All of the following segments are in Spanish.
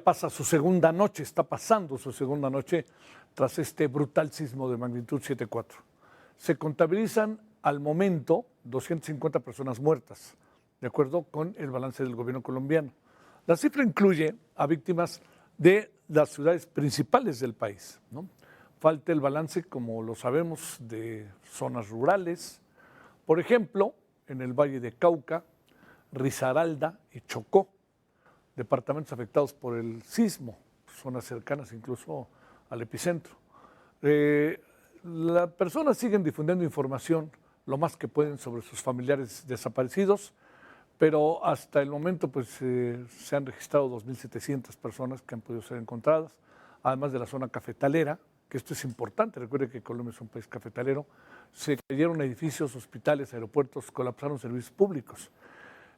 pasa su segunda noche, está pasando su segunda noche tras este brutal sismo de magnitud 7.4. Se contabilizan al momento 250 personas muertas, de acuerdo con el balance del gobierno colombiano. La cifra incluye a víctimas de las ciudades principales del país, ¿no? Falta el balance, como lo sabemos, de zonas rurales, por ejemplo, en el Valle de Cauca, Risaralda y Chocó, departamentos afectados por el sismo, zonas cercanas incluso al epicentro. Las personas siguen difundiendo información lo más que pueden sobre sus familiares desaparecidos, pero hasta el momento pues, se han registrado 2.700 personas que han podido ser encontradas, además de la zona cafetalera, que esto es importante, recuerde que Colombia es un país cafetalero, se cayeron edificios, hospitales, aeropuertos, colapsaron servicios públicos.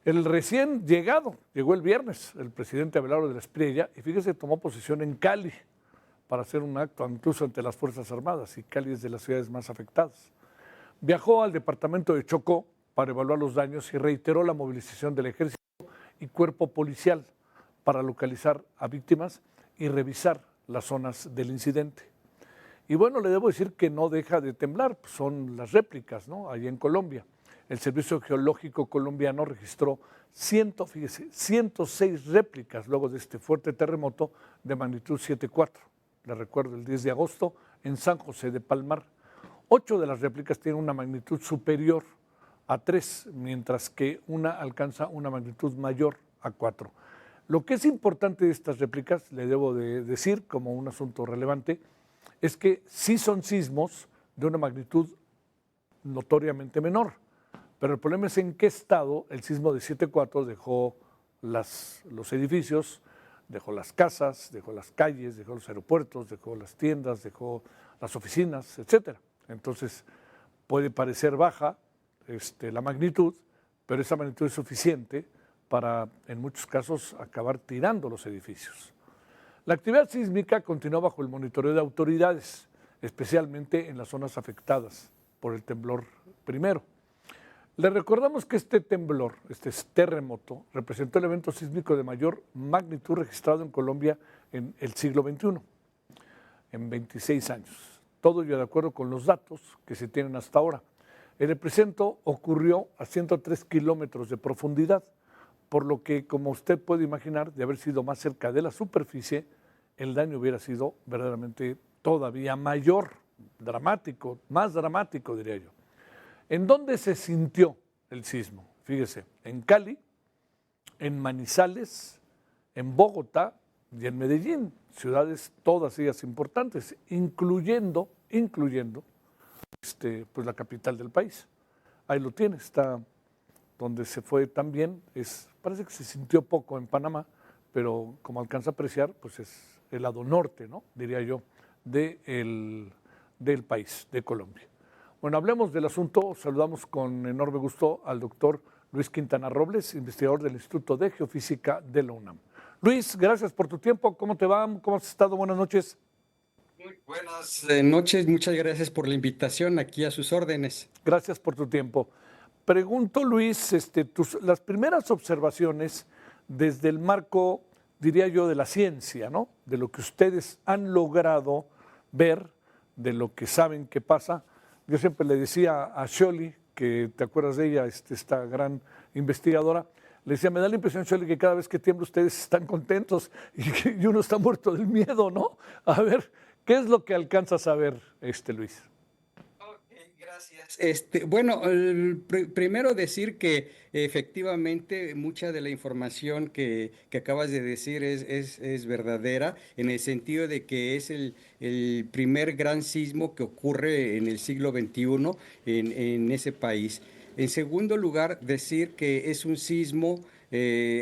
El recién llegado, llegó el viernes, el presidente Abelardo de la Espriella, y fíjese, tomó posesión en Cali para hacer un acto incluso ante las Fuerzas Armadas, y Cali es de las ciudades más afectadas. Viajó al departamento de Chocó para evaluar los daños y reiteró la movilización del ejército y cuerpo policial para localizar a víctimas y revisar las zonas del incidente. Y bueno, le debo decir que no deja de temblar, pues son las réplicas, ¿no? Allí en Colombia. El Servicio Geológico colombiano registró 106 réplicas luego de este fuerte terremoto de magnitud 7.4. Le recuerdo, el 10 de agosto en San José de Palmar. 8 de las réplicas tienen una magnitud superior a 3, mientras que una alcanza una magnitud mayor a 4. Lo que es importante de estas réplicas, le debo de decir como un asunto relevante, es que sí son sismos de una magnitud notoriamente menor, pero el problema es en qué estado el sismo de 7.4 dejó los edificios, dejó las casas, dejó las calles, dejó los aeropuertos, dejó las tiendas, dejó las oficinas, etcétera. Entonces puede parecer baja la magnitud, pero esa magnitud es suficiente para, en muchos casos, acabar tirando los edificios. La actividad sísmica continúa bajo el monitoreo de autoridades, especialmente en las zonas afectadas por el temblor primero. Le recordamos que este temblor, este terremoto, representó el evento sísmico de mayor magnitud registrado en Colombia en el siglo XXI, en 26 años. Todo ello de acuerdo con los datos que se tienen hasta ahora. El epicentro ocurrió a 103 kilómetros de profundidad, por lo que, como usted puede imaginar, de haber sido más cerca de la superficie, el daño hubiera sido verdaderamente todavía mayor, dramático, más dramático, diría yo. ¿En dónde se sintió el sismo? Fíjese, en Cali, en Manizales, en Bogotá y en Medellín, ciudades todas ellas importantes, incluyendo pues la capital del país. Ahí lo tiene, está donde se fue también, parece que se sintió poco en Panamá, pero como alcanza a apreciar, pues es el lado norte, ¿no? Diría yo, del país, de Colombia. Bueno, hablemos del asunto. Saludamos con enorme gusto al doctor Luis Quintana Robles, investigador del Instituto de Geofísica de la UNAM. Luis, gracias por tu tiempo. ¿Cómo te va? ¿Cómo has estado? Buenas noches. Muy buenas noches, muchas gracias por la invitación, aquí a sus órdenes. Gracias por tu tiempo. Pregunto, Luis, las primeras observaciones desde el marco, diría yo, de la ciencia, ¿no? De lo que ustedes han logrado ver, de lo que saben que pasa. Yo siempre le decía a Scioli, que te acuerdas de ella, esta gran investigadora, le decía, me da la impresión, Scioli, que cada vez que tiembla ustedes están contentos y uno está muerto del miedo, ¿no? A ver, ¿qué es lo que alcanzas a ver, Luis? Gracias. Bueno, primero decir que efectivamente mucha de la información que acabas de decir es verdadera, en el sentido de que es el primer gran sismo que ocurre en el siglo XXI en ese país. En segundo lugar, decir que es un sismo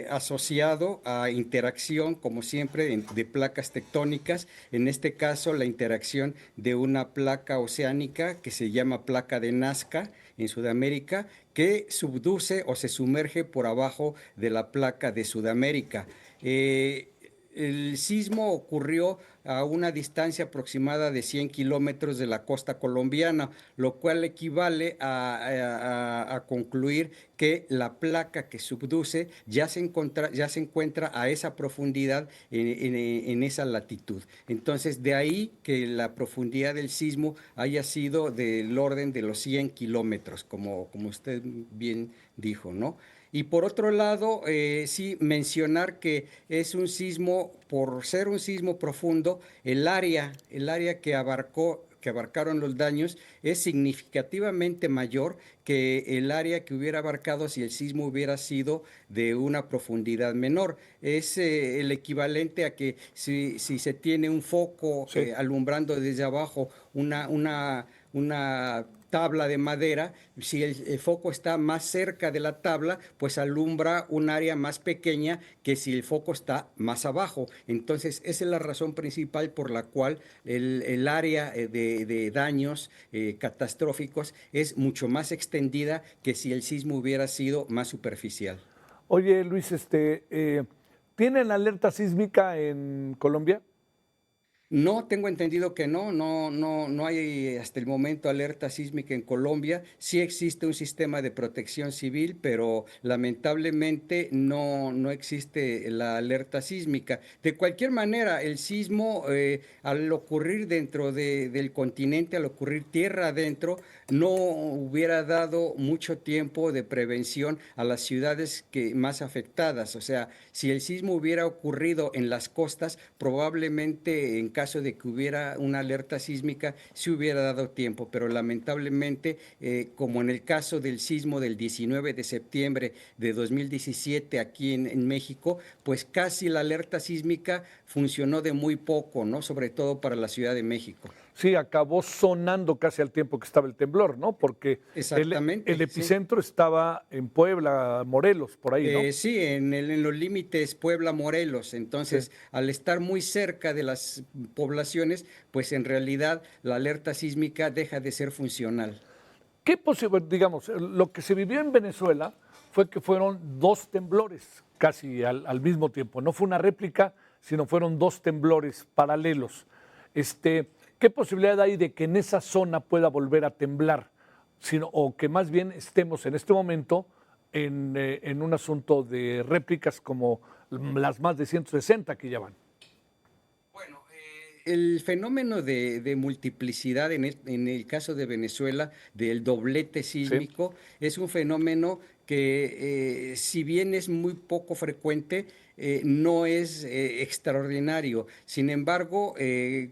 asociado a interacción, como siempre, de placas tectónicas, en este caso la interacción de una placa oceánica que se llama placa de Nazca en Sudamérica, que subduce o se sumerge por abajo de la placa de Sudamérica. el sismo ocurrió a una distancia aproximada de 100 kilómetros de la costa colombiana, lo cual equivale a concluir que la placa que subduce ya se encuentra a esa profundidad en esa latitud. Entonces, de ahí que la profundidad del sismo haya sido del orden de los 100 kilómetros, como usted bien dijo, ¿no? Y por otro lado, sí mencionar que es un sismo, por ser un sismo profundo, el área que abarcaron los daños es significativamente mayor que el área que hubiera abarcado si el sismo hubiera sido de una profundidad menor. Es el equivalente a que si se tiene un foco Sí. alumbrando desde abajo una tabla de madera, si el foco está más cerca de la tabla, pues alumbra un área más pequeña que si el foco está más abajo. Entonces, esa es la razón principal por la cual el área de daños catastróficos es mucho más extendida que si el sismo hubiera sido más superficial. Oye, Luis, ¿tienen alerta sísmica en Colombia? No, tengo entendido que no hay hasta el momento alerta sísmica en Colombia. Sí existe un sistema de protección civil, pero lamentablemente no existe la alerta sísmica. De cualquier manera, el sismo, al ocurrir dentro del continente, al ocurrir tierra adentro, no hubiera dado mucho tiempo de prevención a las ciudades más afectadas. O sea, si el sismo hubiera ocurrido en las costas, probablemente en caso de que hubiera una alerta sísmica, sí hubiera dado tiempo, pero lamentablemente, como en el caso del sismo del 19 de septiembre de 2017 aquí en México, pues casi la alerta sísmica funcionó de muy poco, ¿no? Sobre todo para la Ciudad de México. Sí, acabó sonando casi al tiempo que estaba el temblor, ¿no? Porque el Exactamente, sí. epicentro estaba en Puebla, Morelos, por ahí, ¿no? Sí, en los límites Puebla-Morelos. Sí. Entonces, al estar muy cerca de las poblaciones, pues en realidad la alerta sísmica deja de ser funcional. ¿Qué posible, digamos, lo que se vivió en Venezuela fue que fueron dos temblores casi al mismo tiempo? No fue una réplica, sino fueron dos temblores paralelos. ¿Qué posibilidad hay de que en esa zona pueda volver a temblar? O que más bien estemos en este momento en un asunto de réplicas como las más de 160 que ya van. Bueno, el fenómeno de multiplicidad en el caso de Venezuela, del doblete Sí. sísmico, es un fenómeno que, si bien es muy poco frecuente, no es extraordinario. Sin embargo,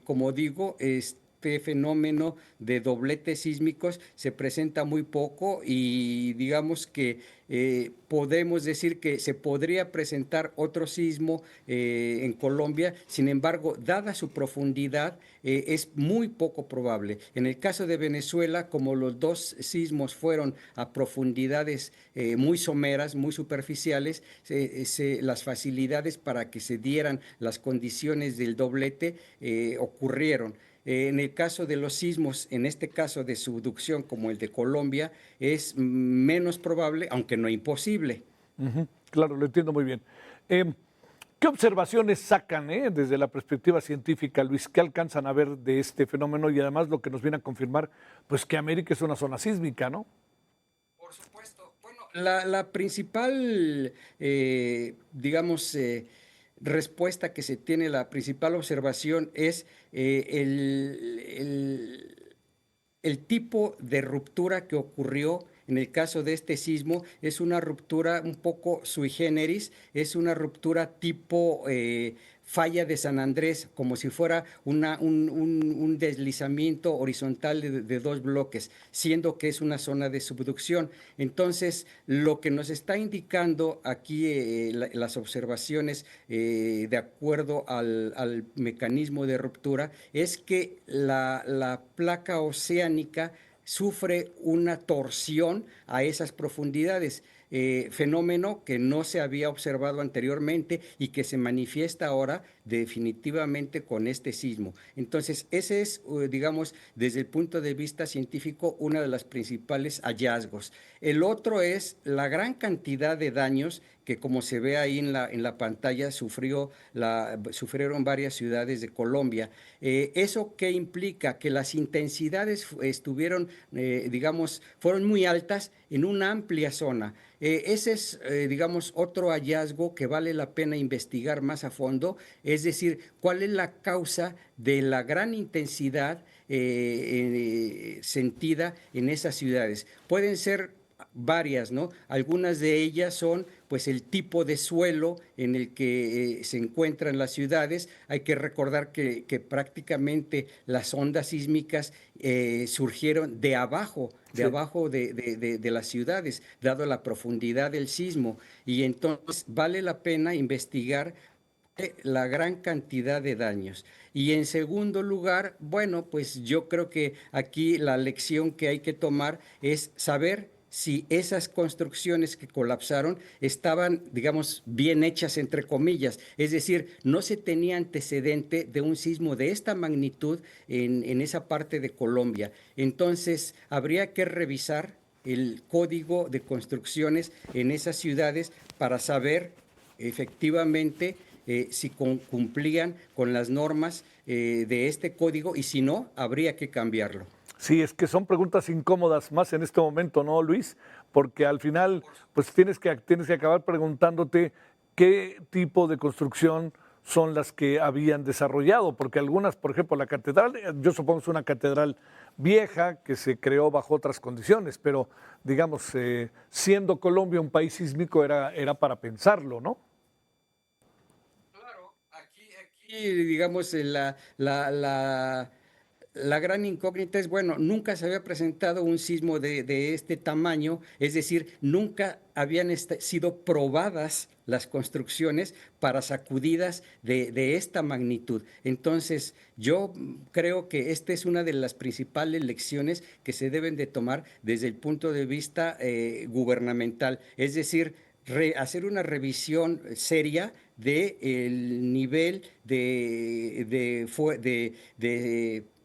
como digo, este fenómeno de dobletes sísmicos se presenta muy poco y digamos que podemos decir que se podría presentar otro sismo en Colombia. Sin embargo, dada su profundidad, es muy poco probable. En el caso de Venezuela, como los dos sismos fueron a profundidades muy someras, muy superficiales, las facilidades para que se dieran las condiciones del doblete ocurrieron. En el caso de los sismos, en este caso de subducción como el de Colombia, es menos probable, aunque no imposible. Ujú, claro, lo entiendo muy bien. Eh, ¿Qué observaciones sacan desde la perspectiva científica, Luis? ¿Qué alcanzan a ver de este fenómeno? Y además lo que nos viene a confirmar, pues que América es una zona sísmica, ¿no? Por supuesto. Bueno, la principal, digamos, respuesta que se tiene, la principal observación es el tipo de ruptura que ocurrió en el caso de este sismo. Es una ruptura un poco sui generis, es una ruptura tipo falla de San Andrés, como si fuera un deslizamiento horizontal de dos bloques, siendo que es una zona de subducción. Entonces, lo que nos está indicando aquí las observaciones, de acuerdo al mecanismo de ruptura, es que la placa oceánica sufre una torsión a esas profundidades, fenómeno que no se había observado anteriormente y que se manifiesta ahora definitivamente con este sismo. Entonces, ese es, digamos, desde el punto de vista científico, uno de los principales hallazgos. El otro es la gran cantidad de daños que como se ve ahí en la pantalla, sufrieron varias ciudades de Colombia. ¿Eso qué implica? Que las intensidades estuvieron, digamos, fueron muy altas en una amplia zona. Ese es, digamos, otro hallazgo que vale la pena investigar más a fondo, es decir, cuál es la causa de la gran intensidad sentida en esas ciudades. Pueden ser varias, ¿no? Algunas de ellas son pues el tipo de suelo en el que se encuentran las ciudades. Hay que recordar que prácticamente las ondas sísmicas surgieron de Sí. abajo de las ciudades, dado la profundidad del sismo. Y entonces vale la pena investigar la gran cantidad de daños. Y en segundo lugar, bueno, pues yo creo que aquí la lección que hay que tomar es saber si esas construcciones que colapsaron estaban, digamos, bien hechas, entre comillas. Es decir, no se tenía antecedente de un sismo de esta magnitud en esa parte de Colombia. Entonces, habría que revisar el código de construcciones en esas ciudades para saber efectivamente si cumplían con las normas de este código y si no, habría que cambiarlo. Sí, es que son preguntas incómodas más en este momento, ¿no, Luis? Porque al final, pues tienes que acabar preguntándote qué tipo de construcción son las que habían desarrollado, porque algunas, por ejemplo, la catedral, yo supongo que es una catedral vieja que se creó bajo otras condiciones, pero digamos, siendo Colombia un país sísmico era para pensarlo, ¿no? Claro, aquí digamos, la gran incógnita es, bueno, nunca se había presentado un sismo de este tamaño, es decir, nunca habían sido probadas las construcciones para sacudidas de esta magnitud. Entonces, yo creo que esta es una de las principales lecciones que se deben de tomar desde el punto de vista gubernamental, es decir, hacer una revisión seria del nivel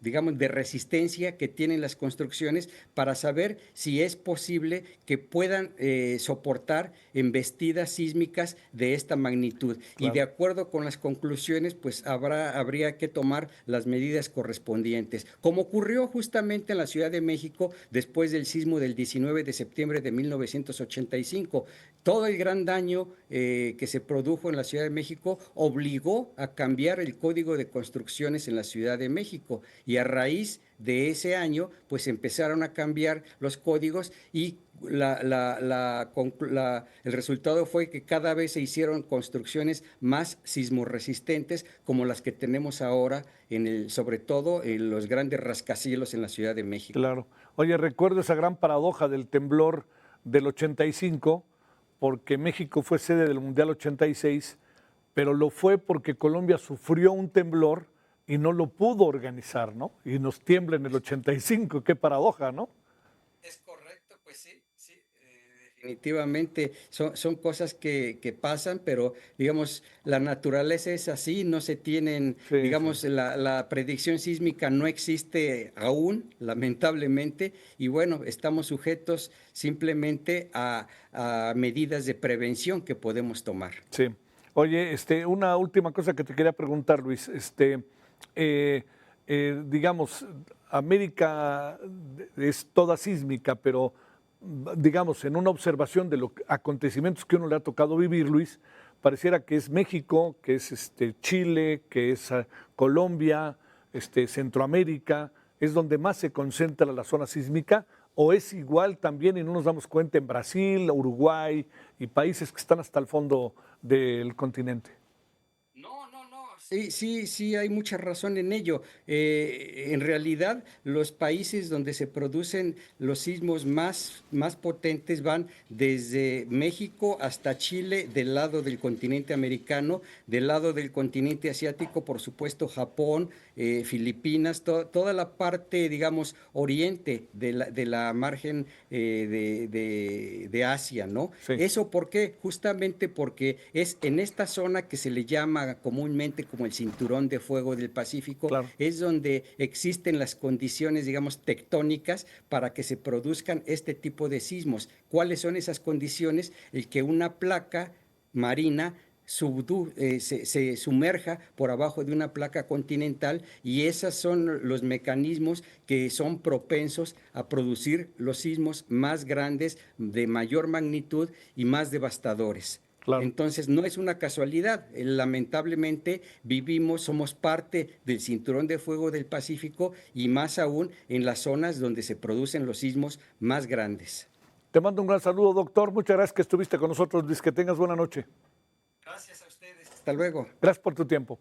digamos, de resistencia que tienen las construcciones para saber si es posible que puedan soportar embestidas sísmicas de esta magnitud. Y de Claro. acuerdo con las conclusiones, pues habría que tomar las medidas correspondientes. Como ocurrió justamente en la Ciudad de México después del sismo del 19 de septiembre de 1985. Todo el gran daño que se produjo en la Ciudad de México obligó a cambiar el código de construcciones en la Ciudad de México y a raíz de ese año pues empezaron a cambiar los códigos y el resultado fue que cada vez se hicieron construcciones más sismorresistentes como las que tenemos ahora sobre todo en los grandes rascacielos en la Ciudad de México. Claro. Oye, recuerdo esa gran paradoja del temblor del 85, porque México fue sede del Mundial 86, pero lo fue porque Colombia sufrió un temblor y no lo pudo organizar, ¿no? Y nos tiembla en el 85, qué paradoja, ¿no? Es correcto, pues sí, sí, definitivamente son cosas que pasan, pero digamos, la naturaleza es así, no se tienen, Sí, sí. digamos, la predicción sísmica no existe aún, lamentablemente, y bueno, estamos sujetos simplemente a medidas de prevención que podemos tomar. Sí. Oye, una última cosa que te quería preguntar, Luis. Eh, digamos, América es toda sísmica, pero digamos, en una observación de los acontecimientos que uno le ha tocado vivir, Luis, pareciera que es México, que es Chile, que es Colombia, Centroamérica, es donde más se concentra la zona sísmica, o es igual también y no nos damos cuenta en Brasil, Uruguay y países que están hasta el fondo del continente. No, no, no. Sí, sí, sí, hay mucha razón en ello. En realidad, los países donde se producen los sismos más potentes van desde México hasta Chile, del lado del continente americano, del lado del continente asiático, por supuesto, Japón, Filipinas, toda la parte, digamos, oriente de la margen de Asia, ¿no? Sí, ¿Eso por qué? Justamente porque es en esta zona que se le llama comúnmente como el cinturón de fuego del Pacífico, claro. es donde existen las condiciones, digamos, tectónicas para que se produzcan este tipo de sismos. ¿Cuáles son esas condiciones? El que una placa marina se sumerja por abajo de una placa continental, y esos son los mecanismos que son propensos a producir los sismos más grandes, de mayor magnitud y más devastadores. Claro. Entonces, no es una casualidad. Lamentablemente, somos parte del cinturón de fuego del Pacífico, y más aún en las zonas donde se producen los sismos más grandes. Te mando un gran saludo, doctor. Muchas gracias que estuviste con nosotros, Luis. Que tengas buena noche. Gracias a ustedes. Hasta luego. Gracias por tu tiempo.